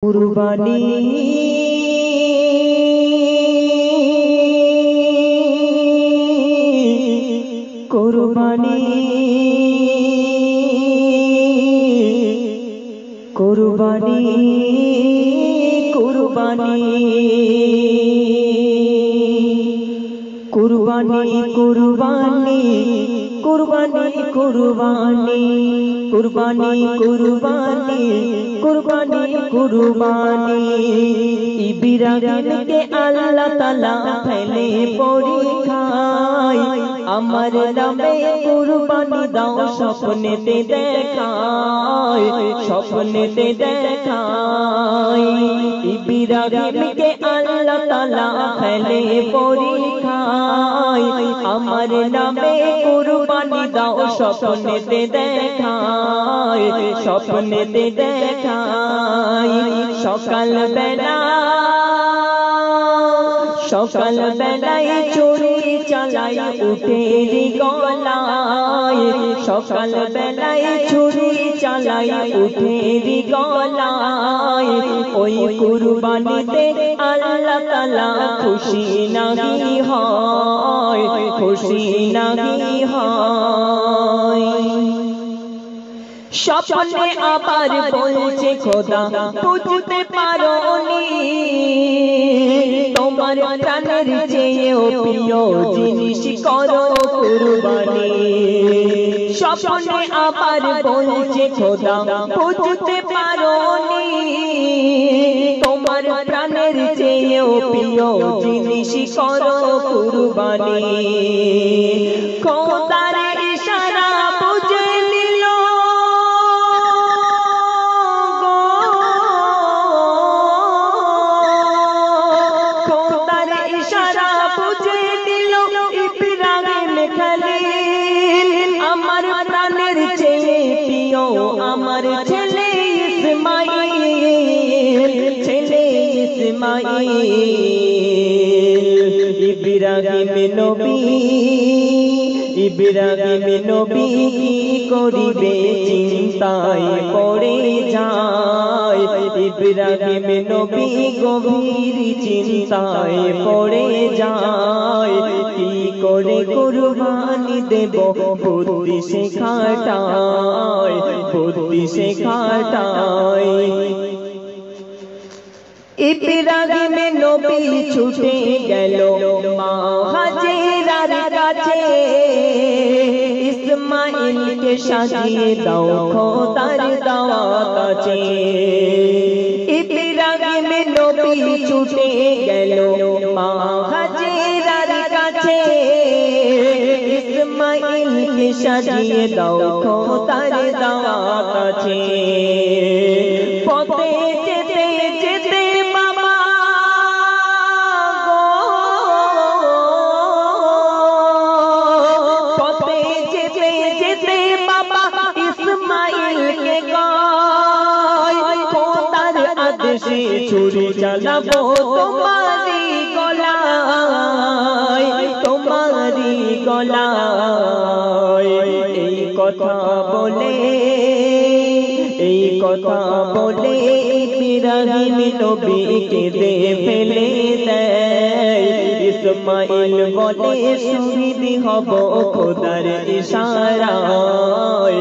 কুরবানি কুরবানি কুরবানি কুরবানি কুরবানি কুরবানি কুরবানি কুরবানি কুরবানি কুরবানি কুরবানি কুরবানি ইব্রাহিমকে আল্লাহ তাআলা ফেলে পরীক্ষায় আমার নামে কুরবানি দাও স্বপ্নেতে দেখায় স্বপ্নেতে দেখায় ইব্রাহিমকে আল্লাহ তাআলা ফেলে পরীক্ষায় আমার নামে কুরবানি দাও স্বপ্নেতে দেখায় স্বপ্নেতে দেখায় সকাল বেলায় চুরি চালাই উটের গলায় সকাল বেলায় চুরি চালাই উটের গলায় ওই কুরবানিতে আল্লাহ তাআলা খুশি নাহি হয় খুশি নাহি হয় স্বপ্নে আবার বলছে খোদা বুঝতে পারোনি তোমার প্রাণের চেয়েও প্রিয় জিনিস করো কুরবানি স্বপ্নে আবার বলছে খোদা বুঝতে পারোনি তোমার প্রাণের চেয়েও প্রিয় জিনিস করো কুরবানি খোদার ইশারা বুঝে নিল খোদার ইশারা বুঝে নিল ইব্রাহিম খলিল আমার প্রাণের চেয়ে প্রিয় আমার ছেলে ইসমাঈল ছেলে ইসমাঈল ইব্রাহিম নবী কি করিবে চিন্তায় পড়ে যায় ইব্রাহিম নবী গভীর চিন্তায় পড়ে যায় কি করে কুরবানি দেব বুদ্ধি সে খাটায় ইব্রাহিম নবী ছুটে গেল মা হাজেরার কাছে ইসমাঈলকে সাজিয়ে দাও খোদার দাওয়াত আছে ইব্রাহিম নবী ছুটে গেল মা হাজেরার কাছে ইসমাঈলকে সাজিয়ে দাও খোদার দাওয়াত আছে পথে যেতে যেতে ছুরি চালাবো তোমারি গলায় এই কথা বলে ইব্রাহিম নবী কেঁদে ফেলে দেয় ইসমাঈল বলে শহীদ হব খোদার ইশারায়